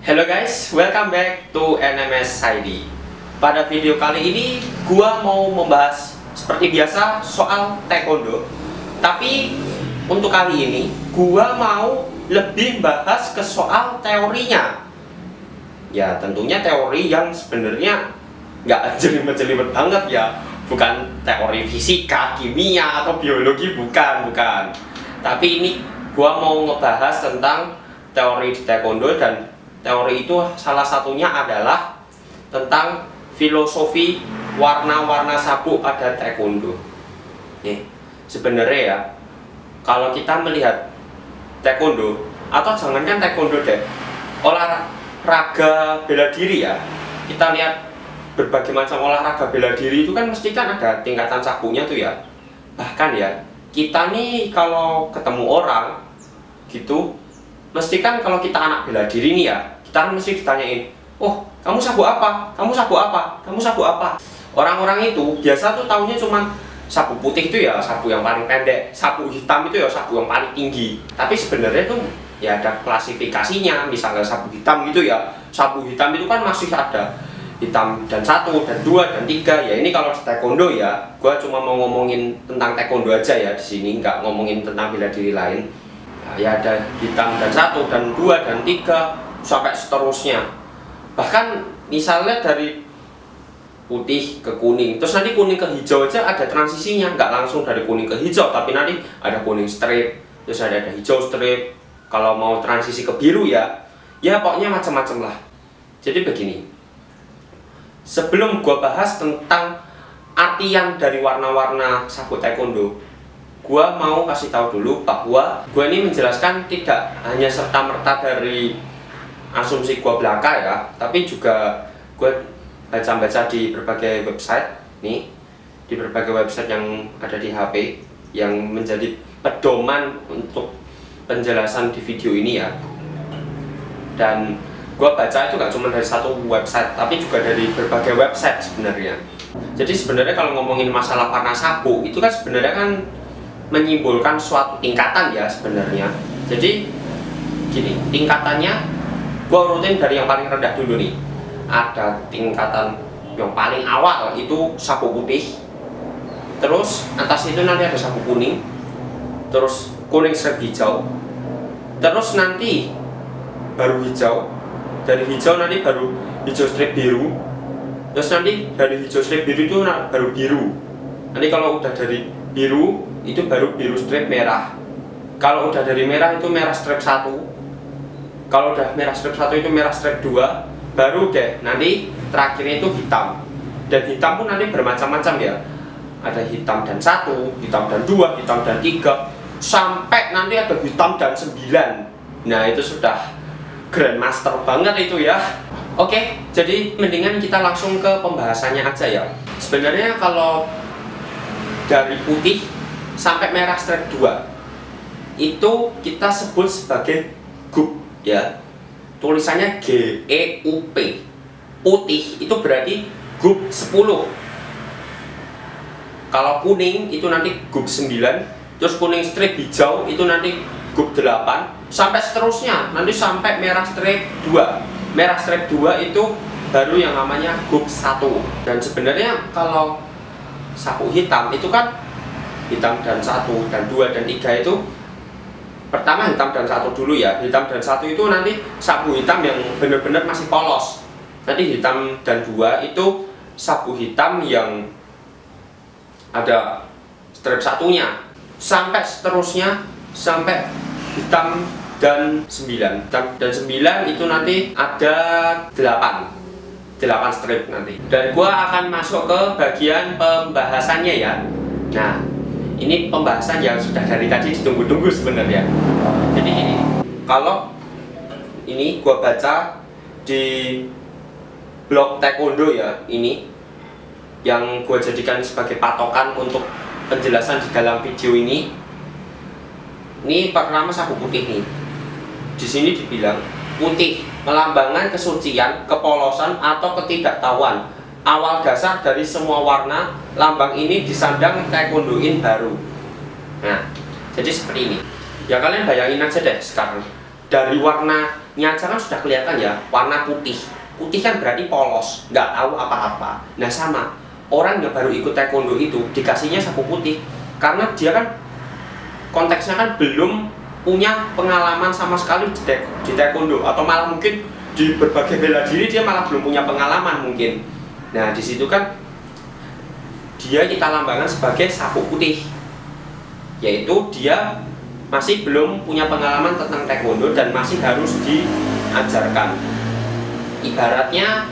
Hello guys, welcome back to NMS ID. Pada video kali ini, gua mau membahas seperti biasa soal taekwondo. Tapi untuk kali ini, gua mau lebih bahas ke soal teorinya. Ya tentunya teori yang sebenarnya nggak jelimet-jelimet banget ya. Bukan teori fisika, kimia, atau biologi, bukan. Tapi ini gua mau ngebahas tentang teori di taekwondo, dan teori itu salah satunya adalah tentang filosofi warna-warna sabuk pada taekwondo. Nih, sebenarnya ya, kalau kita melihat taekwondo, atau jangankan taekwondo deh, olahraga bela diri ya, kita lihat berbagai macam olahraga bela diri itu kan mesti kan ada tingkatan sabuknya tuh ya. Bahkan ya, kita nih kalau ketemu orang gitu, mesti kan kalau kita anak bela diri nih ya, kita kan mesti ditanyain, oh kamu sabuk apa? Kamu sabuk apa? Kamu sabuk apa? Orang-orang itu biasa tuh taunya cuman sabuk putih itu ya sabuk yang paling pendek, sabuk hitam itu ya sabuk yang paling tinggi. Tapi sebenarnya tuh ya ada klasifikasinya. Misalnya sabuk hitam gitu ya, sabuk hitam itu kan masih ada hitam dan 1, dan 2, dan 3. Ya ini kalau di taekwondo ya, gua cuma mau ngomongin tentang taekwondo aja ya di sini, nggak ngomongin tentang bela diri lain. Ya ada hitam dan 1, dan 2, dan 3 sampai seterusnya. Bahkan misalnya dari putih ke kuning, terus nanti kuning ke hijau aja ada transisinya, nggak langsung dari kuning ke hijau, tapi nanti ada kuning strip, terus ada hijau strip. Kalau mau transisi ke biru ya pokoknya macam-macam lah. Jadi begini, sebelum gua bahas tentang artian dari warna-warna sabuk taekwondo, gua mau kasih tahu dulu bahwa gua ini menjelaskan tidak hanya serta-merta dari asumsi gua belaka ya, tapi juga gua baca-baca di berbagai website nih, di berbagai website yang ada di HP yang menjadi pedoman untuk penjelasan di video ini ya. Dan gua baca itu gak cuma dari satu website, tapi juga dari berbagai website sebenarnya. Jadi sebenarnya kalau ngomongin masalah warna sabuk itu kan sebenarnya kan menyimpulkan suatu tingkatan ya sebenarnya. Jadi gini, tingkatannya gua urutin dari yang paling rendah dulu nih. Ada tingkatan yang paling awal itu sabuk putih, terus atas itu nanti ada sabuk kuning, terus kuning strip hijau, terus nanti baru hijau, dari hijau nanti baru hijau strip biru, terus nanti dari hijau strip biru itu baru biru. Nanti kalau udah dari biru itu baru biru strip merah. Kalau udah dari merah itu merah strip 1. Kalau udah merah strip 1 itu merah strip 2. Baru deh nanti terakhirnya itu hitam. Dan hitam pun nanti bermacam-macam ya. Ada hitam dan 1, hitam dan 2, hitam dan 3, sampai nanti ada hitam dan 9. Nah itu sudah grandmaster banget itu ya. Oke, jadi mendingan kita langsung ke pembahasannya aja ya. Sebenarnya kalau dari putih sampai merah strip 2 itu kita sebut sebagai GUP ya. Tulisannya GEUP. Putih itu berarti GUP 10. Kalau kuning itu nanti GUP 9, terus kuning strip hijau itu nanti GUP 8, sampai seterusnya nanti sampai merah strip 2. Merah strip 2 itu baru yang namanya GUP 1. Dan sebenarnya kalau sabuk hitam itu kan hitam dan 1, dan 2, dan 3 itu pertama hitam dan 1 dulu ya. Hitam dan 1 itu nanti sabuk hitam yang benar-benar masih polos. Nanti hitam dan 2 itu sabuk hitam yang ada strip satunya, sampai seterusnya sampai hitam dan 9. Hitam dan 9 itu nanti ada 8 strip nanti. Dan gua akan masuk ke bagian pembahasannya ya. Nah, ini pembahasan yang sudah dari tadi ditunggu-tunggu sebenarnya. Jadi ini, kalau ini gua baca di blog taekwondo ya, ini yang gua jadikan sebagai patokan untuk penjelasan di dalam video ini. Ini pertama sabuk putih nih. Di sini dibilang putih melambangkan kesucian, kepolosan, atau ketidaktahuan. Awal dasar dari semua warna, lambang ini disandang taekwondoin baru. Nah, jadi seperti ini. Ya kalian bayangin aja deh sekarang, Dari warnanya aja kan sudah kelihatan ya, warna putih. Putih kan berarti polos, nggak tahu apa-apa. Nah sama, orang yang baru ikut taekwondo itu dikasihnya sapu putih karena dia kan konteksnya kan belum punya pengalaman sama sekali di taekwondo, atau malah mungkin di berbagai bela diri dia malah belum punya pengalaman mungkin. Nah di situ kan dia kita lambangkan sebagai sapu putih, yaitu dia masih belum punya pengalaman tentang taekwondo dan masih harus diajarkan. Ibaratnya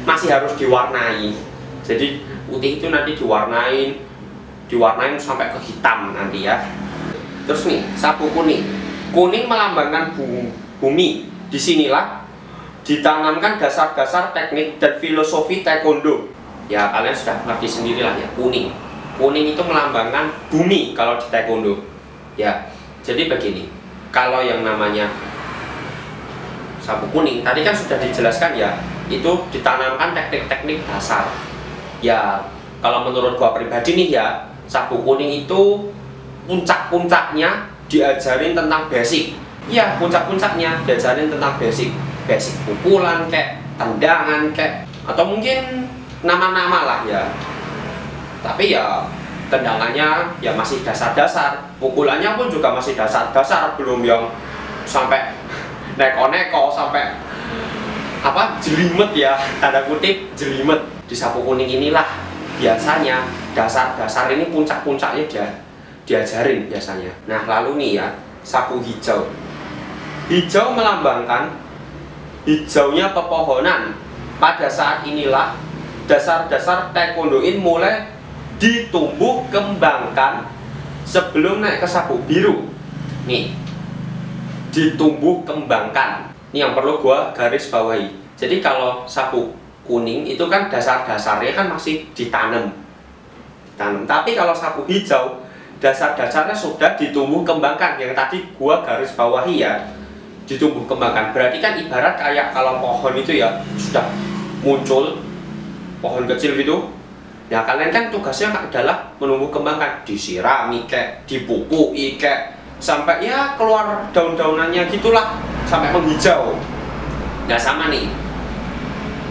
masih harus diwarnai. Jadi putih itu nanti diwarnain sampai ke hitam nanti ya. Terus nih sapu kuning. Kuning melambangkan bumi. Disinilah ditanamkan dasar-dasar teknik dan filosofi taekwondo. Ya kalian sudah ngerti sendirilah ya, kuning. Kuning itu melambangkan bumi kalau di taekwondo. Ya, jadi begini. Kalau yang namanya sapu kuning tadi kan sudah dijelaskan ya, itu ditanamkan teknik-teknik dasar. Ya, kalau menurut gua pribadi nih ya, sapu kuning itu puncak-puncaknya diajarin tentang basic. Iya, puncak-puncaknya diajarin tentang basic. Basic pukulan kayak, tendangan kayak, atau mungkin nama-nama lah ya. Tapi ya tendangannya ya masih dasar-dasar, pukulannya pun juga masih dasar-dasar, belum yang sampai neko-neko sampai apa jelimet ya, tanda kutip jelimet. Di sapu kuning inilah biasanya dasar-dasar ini puncak-puncaknya diajarin biasanya. Nah lalu nih ya, sapu hijau. Hijau melambangkan hijaunya pepohonan. Pada saat inilah dasar-dasar taekwondoin mulai ditumbuh kembangkan sebelum naik ke sapu biru. Nih, ditumbuh kembangkan. Ini yang perlu gua garis bawahi. Jadi kalau sapu kuning itu kan dasar-dasarnya kan masih ditanam. Tapi kalau sapu hijau dasar-dasarnya sudah ditumbuh kembangkan. Yang tadi gua garis bawahi ya, ditumbuh kembangkan. Berarti kan ibarat kayak kalau pohon itu ya sudah muncul pohon kecil gitu. Ya kalian kan tugasnya adalah menumbuh kembangkan, disirami kayak, dipupui kayak, sampai ya keluar daun-daunannya gitulah, sampai menghijau. Nah sama nih,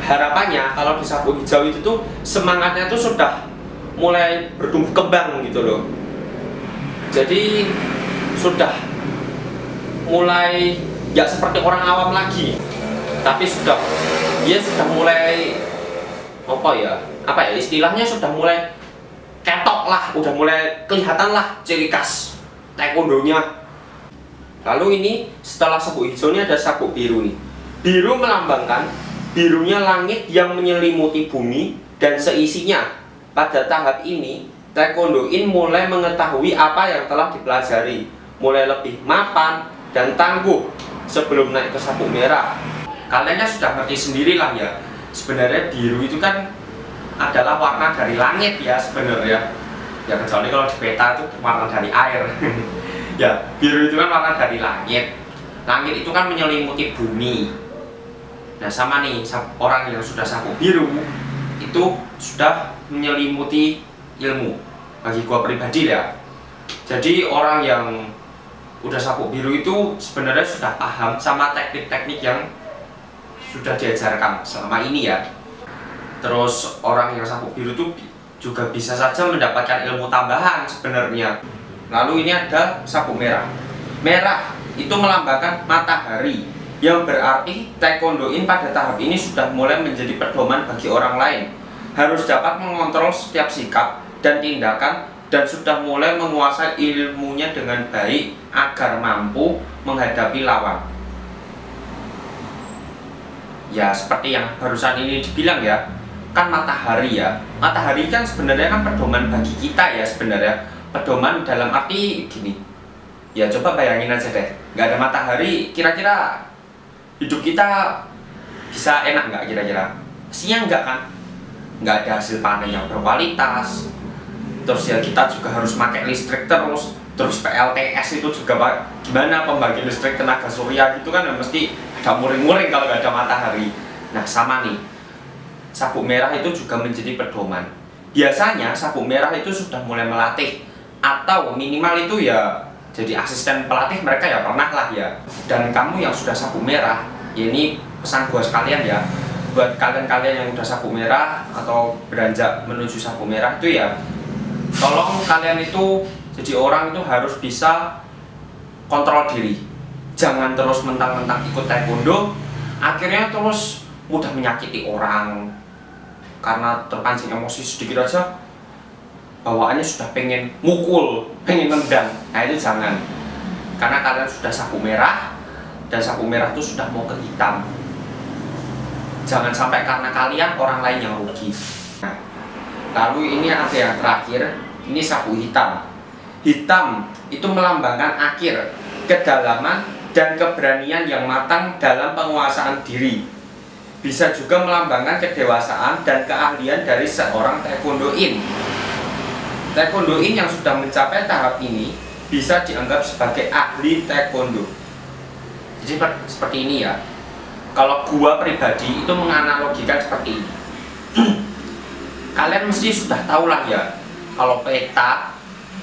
harapannya kalau di sapu hijau itu tuh semangatnya tuh sudah mulai bertumbuh kembang gitu loh. Jadi sudah mulai ya seperti orang awam lagi, tapi dia sudah mulai apa ya istilahnya, sudah mulai ketok lah, udah mulai kelihatan lah ciri khas taekwondonya. Lalu ini setelah sapu hijau ini ada sapu biru nih. Biru melambangkan birunya langit yang menyelimuti bumi dan seisinya. Pada tahap ini taekwondoin mulai mengetahui apa yang telah dipelajari, mulai lebih mapan dan tangguh sebelum naik ke sapu merah. Kalian kan sudah ngerti sendirilah ya, sebenarnya biru itu kan adalah warna dari langit ya sebenarnya. Ya kecuali kalau di peta itu warna dari air. Ya, biru itu kan warna dari langit. Langit itu kan menyelimuti bumi. Nah sama nih, orang yang sudah sapu biru itu sudah menyelimuti ilmu. Bagi gua pribadi ya. Jadi orang yang udah sapu biru itu sebenarnya sudah paham sama teknik-teknik yang sudah diajarkan selama ini ya. Terus orang yang sapu biru itu juga bisa saja mendapatkan ilmu tambahan sebenarnya. Lalu ini ada sapu merah. Merah itu melambangkan matahari, yang berarti taekwondoin pada tahap ini sudah mulai menjadi pedoman bagi orang lain. Harus dapat mengontrol setiap sikap dan tindakan dan sudah mulai menguasai ilmunya dengan baik agar mampu menghadapi lawan. Ya seperti yang barusan ini dibilang ya, kan matahari ya. Matahari kan sebenarnya kan pedoman bagi kita ya sebenarnya. Pedoman dalam arti gini. Ya coba bayangin aja deh, nggak ada matahari, kira-kira hidup kita bisa enak nggak kira-kira? Pastinya enggak kan? Nggak ada hasil panen yang berkualitas. Terus ya kita juga harus pakai listrik terus PLTS itu juga gimana pembagi listrik tenaga surya gitu kan, mesti ada muring-muring kalau nggak ada matahari. Nah sama nih, sapu merah itu juga menjadi pedoman. Biasanya sapu merah itu sudah mulai melatih, atau minimal itu ya jadi asisten pelatih mereka ya pernah lah ya. Dan kamu yang sudah sabuk merah, ya ini pesan gua sekalian ya, buat kalian-kalian yang udah sabuk merah atau beranjak menuju sabuk merah itu ya, tolong kalian itu jadi orang itu harus bisa kontrol diri. Jangan terus mentang-mentang ikut taekwondo akhirnya terus mudah menyakiti orang karena terpancing emosi sedikit aja bawaannya sudah pengen mukul, pengen nendang. Nah itu jangan, karena kalian sudah sabuk merah dan sabuk merah itu sudah mau ke hitam. Jangan sampai karena kalian orang lain yang rugi. Nah, lalu ini ada yang terakhir, ini sabuk hitam. Hitam itu melambangkan akhir, kedalaman, dan keberanian yang matang dalam penguasaan diri. Bisa juga melambangkan kedewasaan dan keahlian dari seorang taekwondoin. Taekwondoin yang sudah mencapai tahap ini bisa dianggap sebagai ahli taekwondo. Jadi seperti ini ya. Kalau gua pribadi itu menganalogikan seperti ini. Kalian mesti sudah tahu lah ya, kalau peta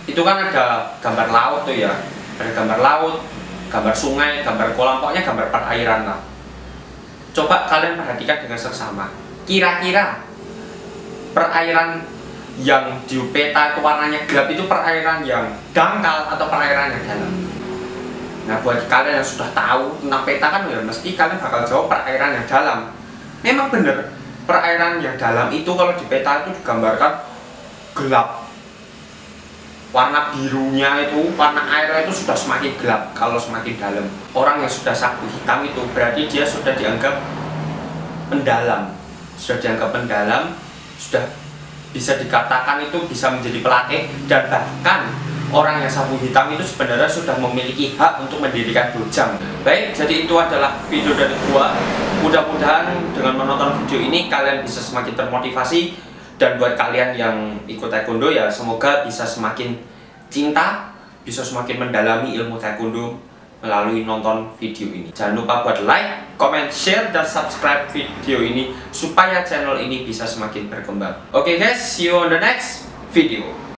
itu kan ada gambar laut tuh ya. Ada gambar laut, gambar sungai, gambar kolam, pokoknya gambar perairan lah. Coba kalian perhatikan dengan seksama. Kira-kira perairan yang di peta itu warnanya gelap itu perairan yang dangkal atau perairan yang dalam? Nah, buat kalian yang sudah tahu tentang peta kan ya mesti kalian bakal jawab perairan yang dalam. Memang bener, perairan yang dalam itu kalau di peta itu digambarkan gelap. Warna birunya itu, warna airnya itu sudah semakin gelap kalau semakin dalam. Orang yang sudah sabuk hitam itu berarti dia sudah dianggap pendalam. Sudah dianggap pendalam, sudah bisa dikatakan itu bisa menjadi pelatih, dan bahkan orang yang sabuk hitam itu sebenarnya sudah memiliki hak untuk mendirikan dojang. Baik, jadi itu adalah video dari gua. Mudah-mudahan dengan menonton video ini kalian bisa semakin termotivasi, dan buat kalian yang ikut taekwondo ya semoga bisa semakin cinta, bisa semakin mendalami ilmu taekwondo melalui nonton video ini. Jangan lupa buat like, comment, share, dan subscribe video ini supaya channel ini bisa semakin berkembang. Oke guys, see you on the next video.